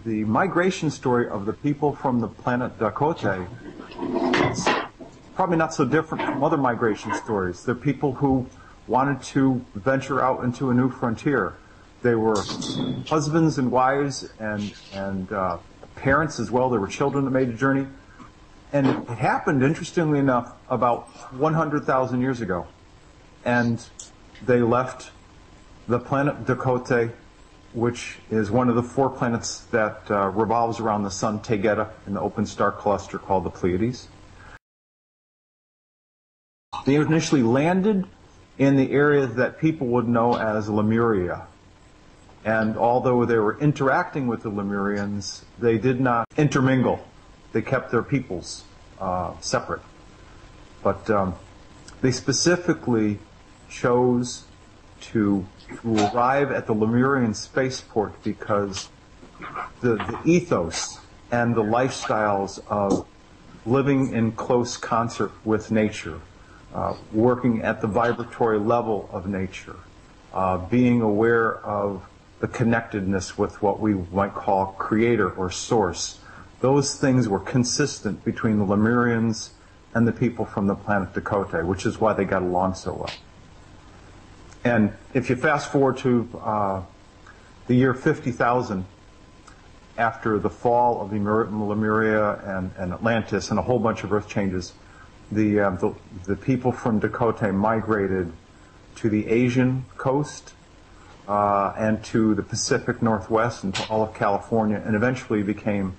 the migration story of the people from the planet Dakota is probably not so different from other migration stories. They're people who wanted to venture out into a new frontier. They were husbands and wives and parents as well. There were children that made the journey. And it happened, interestingly enough, about 100,000 years ago. And they left the planet Dakota, which is one of the 4 planets that revolves around the sun, Tegeta, in the open star cluster called the Pleiades. They initially landed in the area that people would know as Lemuria. And although they were interacting with the Lemurians, they did not intermingle. They kept their peoples separate. But they specifically chose to arrive at the Lemurian spaceport because the ethos and the lifestyles of living in close concert with nature, working at the vibratory level of nature, being aware of the connectedness with what we might call creator or source. Those things were consistent between the Lemurians and the people from the planet Dakota, which is why they got along so well. And if you fast forward to the year 50,000, after the fall of Lemuria and Atlantis and a whole bunch of earth changes, the people from Dakota migrated to the Asian coast and to the Pacific Northwest and to all of California, and eventually became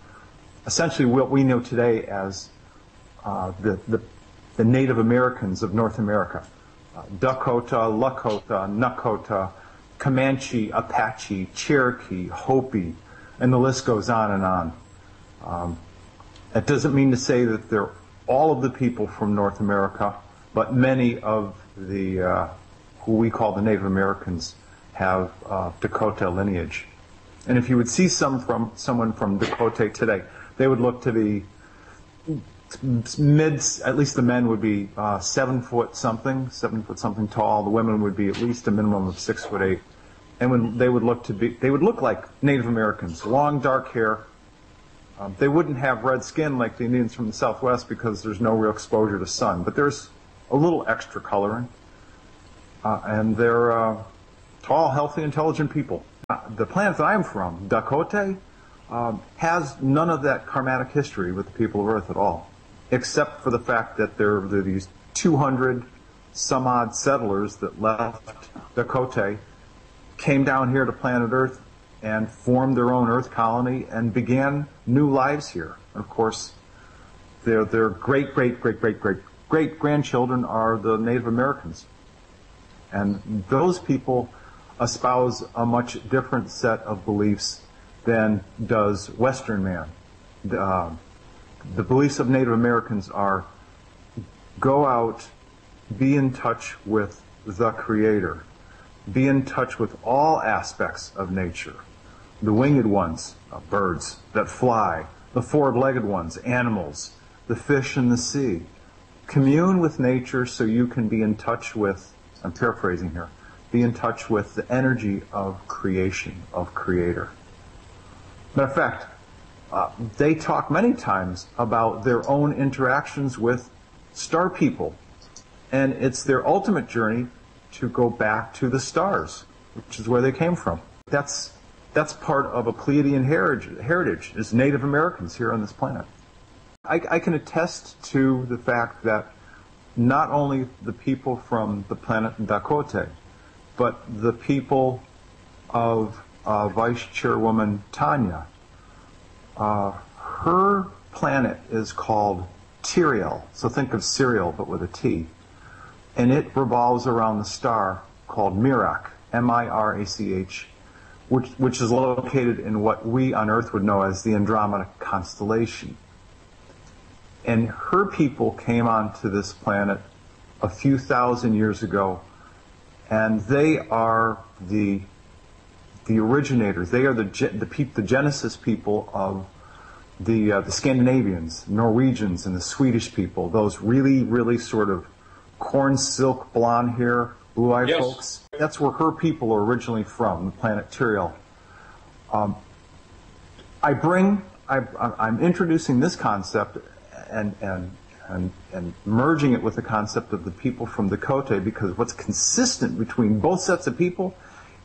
essentially what we know today as the Native Americans of North America. Dakota, Lakota, Nakota, Comanche, Apache, Cherokee, Hopi, and the list goes on and on. That doesn't mean to say that they're all of the people from North America, but many of the who we call the Native Americans have Dakota lineage. And if you would see someone from Dakota today, they would look to be at least the men would be 7 foot something tall. The women would be at least a minimum of 6'8", and when they would look like Native Americans, long dark hair. They wouldn't have red skin like the Indians from the Southwest because there's no real exposure to sun, but there's a little extra coloring, and they're tall, healthy, intelligent people. The planet that I'm from, Dakota, has none of that karmatic history with the people of Earth at all, except for the fact that there are these 200 some odd settlers that left Dakota, came down here to planet Earth, and formed their own Earth colony and began new lives here. And of course, their great-great-great-great-great-grandchildren are the Native Americans. And those people espouse a much different set of beliefs than does Western man. The beliefs of Native Americans are go out, be in touch with the Creator, be in touch with all aspects of nature. The winged ones, birds that fly, the four-legged ones, animals, the fish in the sea. Commune with nature so you can be in touch with, I'm paraphrasing here, be in touch with the energy of creation, of Creator. Matter of fact, they talk many times about their own interactions with star people, and it's their ultimate journey to go back to the stars, which is where they came from. That's part of a Pleiadian heritage, is Native Americans here on this planet. I can attest to the fact that not only the people from the planet Dakota, but the people of Vice Chairwoman Tanya, her planet is called Tiriel, so think of cereal but with a T, and it revolves around the star called Mirach, M-I-R-A-C-H, which is located in what we on Earth would know as the Andromeda constellation. And her people came onto this planet a few thousand years ago, and they are the originators. They are the Genesis people of the Scandinavians, Norwegians, and the Swedish people. Those really, really sort of corn silk, blonde hair, blue-eyed folks. That's where her people are originally from, the planet Tiriel. I'm introducing this concept and merging it with the concept of the people from the Cote, because what's consistent between both sets of people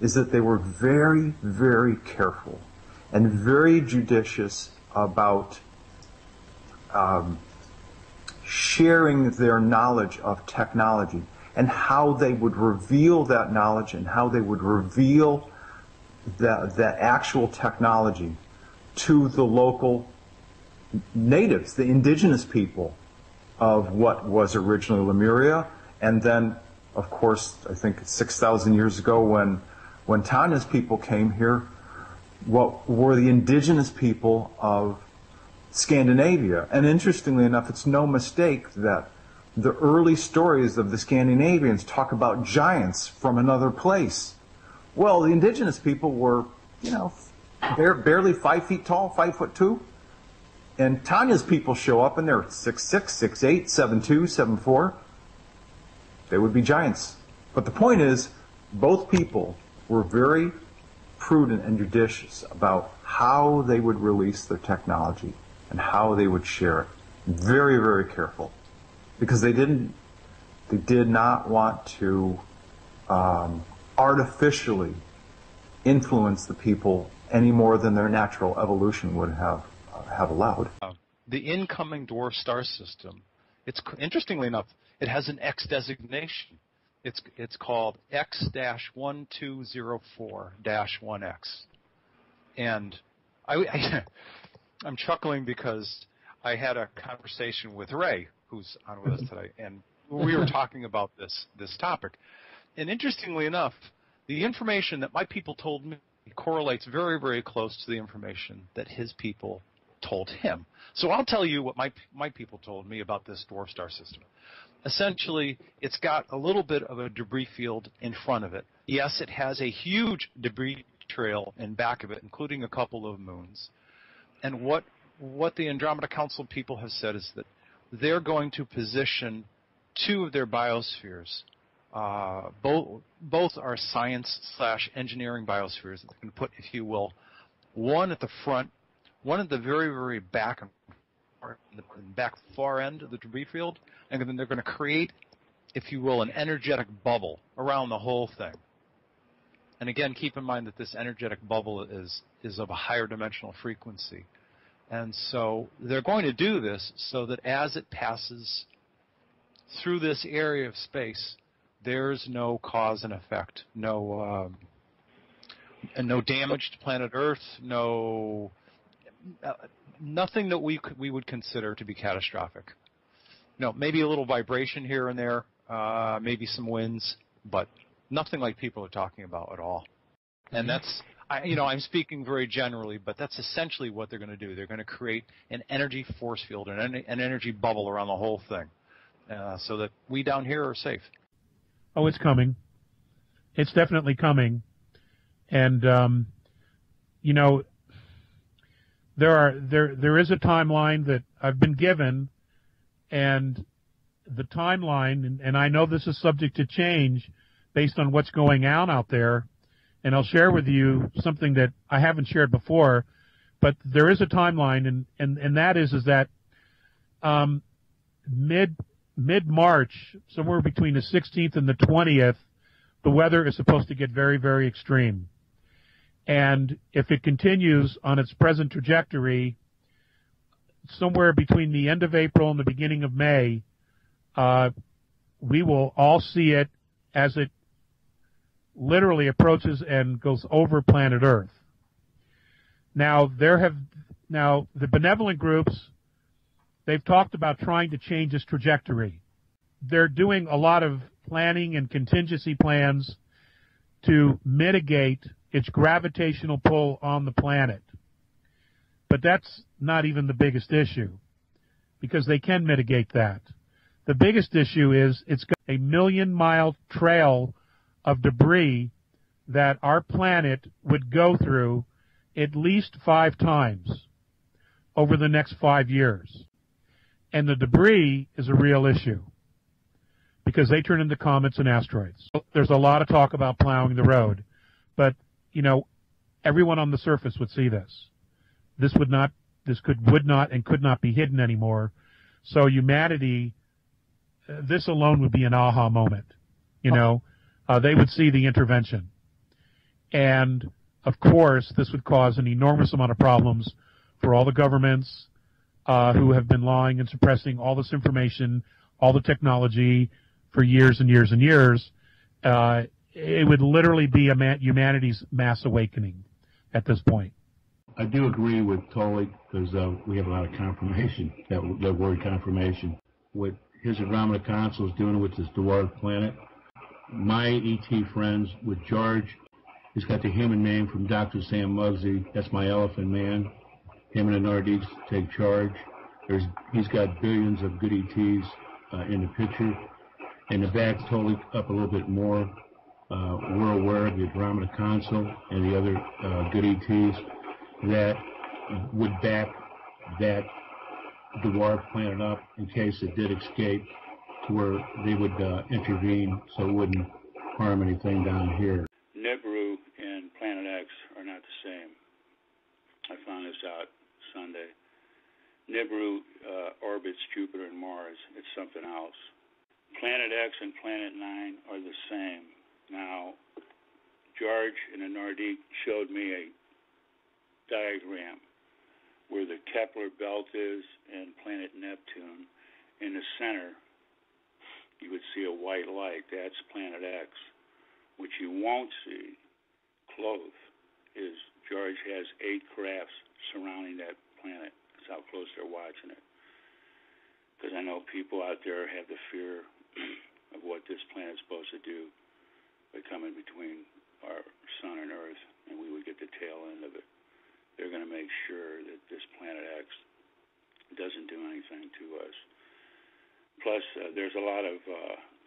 is that they were very, very careful and very judicious about sharing their knowledge of technology and how they would reveal that knowledge and how they would reveal that actual technology to the local natives, the indigenous people of what was originally Lemuria. And then, of course, I think 6,000 years ago when Tanya's people came here, what were the indigenous people of Scandinavia. And interestingly enough, it's no mistake that the early stories of the Scandinavians talk about giants from another place. Well, the indigenous people were, barely 5 feet tall, 5'2". And Tanya's people show up and they're 6'6", 6'8", 7'2", 7'4". They would be giants. But the point is, both people were very prudent and judicious about how they would release their technology and how they would share it. Very, very careful. Because they did not want to artificially influence the people any more than their natural evolution would have allowed. The incoming dwarf star system, interestingly enough, it has an X designation. It's called X-1204-1X. And I'm chuckling because I had a conversation with Ray, who's on with us today, and we were talking about this topic. And interestingly enough, the information that my people told me correlates very, very close to the information that his people told him. So I'll tell you what my people told me about this dwarf star system. Essentially, it's got a little bit of a debris field in front of it. Yes, it has a huge debris trail in back of it, including a couple of moons. And what the Andromeda Council people have said is that they're going to position two of their biospheres. Both are science/engineering biospheres. They're going to put, if you will, one at the front, one at the very, very back far end of the debris field, and then they're going to create, if you will, an energetic bubble around the whole thing. And again, keep in mind that this energetic bubble is of a higher dimensional frequency. And so they're going to do this so that as it passes through this area of space, there's no cause and effect, no damage to planet Earth, nothing that we would consider to be catastrophic. Maybe a little vibration here and there, maybe some winds, but nothing like people are talking about at all. And that's, I'm speaking very generally, but that's essentially what they're going to do. They're going to create an energy force field, an energy bubble around the whole thing, so that we down here are safe. Oh, it's coming. It's definitely coming. And, there is a timeline that I've been given, and the timeline, and I know this is subject to change based on what's going on out there, and I'll share with you something that I haven't shared before, but there is a timeline, and that is that mid-March, somewhere between the 16th and the 20th, the weather is supposed to get very, very extreme. And if it continues on its present trajectory, somewhere between the end of April and the beginning of May, we will all see it as it literally approaches and goes over planet Earth. Now, the benevolent groups, they've talked about trying to change its trajectory. They're doing a lot of planning and contingency plans to mitigate its gravitational pull on the planet. But that's not even the biggest issue, because they can mitigate that. The biggest issue is it's got a 1,000,000-mile trail of debris that our planet would go through at least 5 times over the next 5 years. And the debris is a real issue, because they turn into comets and asteroids. There's a lot of talk about plowing the road, but everyone on the surface would see this. this would not and could not be hidden anymore. So humanity, this alone would be an aha moment. You know, they would see the intervention. And, of course, this would cause an enormous amount of problems for all the governments who have been lying and suppressing all this information, all the technology for years and years and years. It would literally be humanity's mass awakening at this point. I do agree with Tolik, because we have a lot of confirmation, that word confirmation. What his Andromeda Council is doing with this dwarf planet, my ET friends with George, he's got the human name from Dr. Sam Muggsy, that's my elephant man. Him and the Nordiques take charge. He's got billions of good ETs in the picture. In the back, totally up a little bit more. We're aware of the Andromeda Council and the other good ETs that would back that dwarf planet up in case it did escape, to where they would intervene so it wouldn't harm anything down here. Nibiru and Planet X are not the same. I found this out Sunday. Nibiru orbits Jupiter and Mars. It's something else. Planet X and Planet 9 are the same. Now, George and the Nordique showed me a diagram where the Kepler belt is and planet Neptune. In the center, you would see a white light. That's Planet X. What you won't see close is George has 8 crafts surrounding that planet. That's how close they're watching it. Because I know people out there have the fear of what this planet's supposed to do by coming between our sun and Earth, and we would get the tail end of it. They're going to make sure that this Planet X doesn't do anything to us. Plus, there's a lot of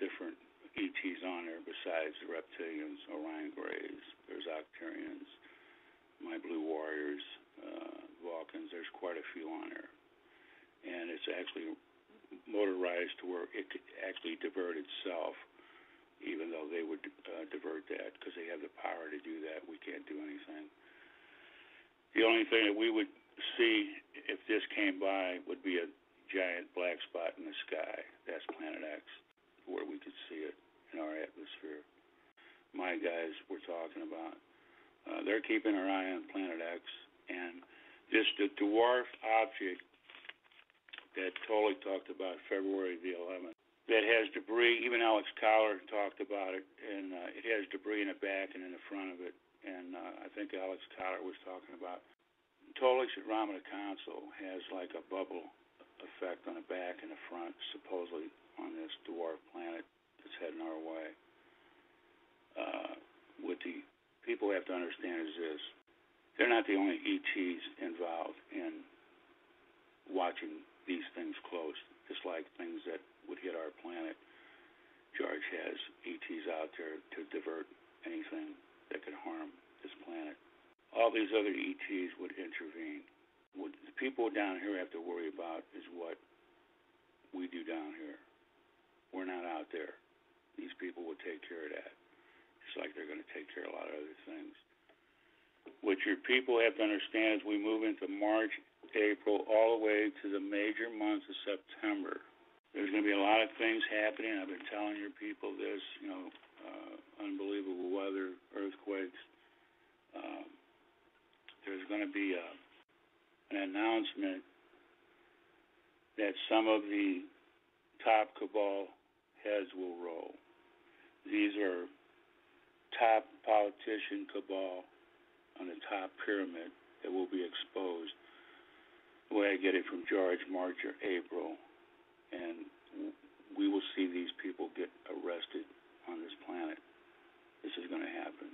different ETs on there besides the reptilians, Orion Greys, there's Octarians, My Blue Warriors, Vulcans. There's quite a few on there. And it's actually motorized to where it could actually divert itself, even though they would divert that because they have the power to do that. We can't do anything. The only thing that we would see if this came by would be a giant black spot in the sky. That's Planet X, where we could see it in our atmosphere. My guys were talking about, they're keeping their eye on Planet X, and the dwarf object that Tolik talked about February the 11th, that has debris. Even Alex Collar talked about it, and it has debris in the back and in the front of it. And I think Alex Collar was talking about Tolik's Andromeda Council has like a bubble effect on the back and the front, supposedly on this dwarf planet that's heading our way. What the people have to understand is this: they're not the only ETs involved in watching these things close, just like things that would hit our planet. George has ETs out there to divert anything that could harm this planet. All these other ETs would intervene. What the people down here have to worry about is what we do down here. We're not out there. These people would take care of that, just like they're going to take care of a lot of other things. What your people have to understand is we move into March, April, all the way to the major months of September. There's going to be a lot of things happening. I've been telling your people this, unbelievable weather, earthquakes. There's going to be an announcement that some of the top cabal heads will roll. These are top politician cabal on the top pyramid that will be exposed. The way I get it from George, March or April, and we will see these people get arrested on this planet. This is going to happen.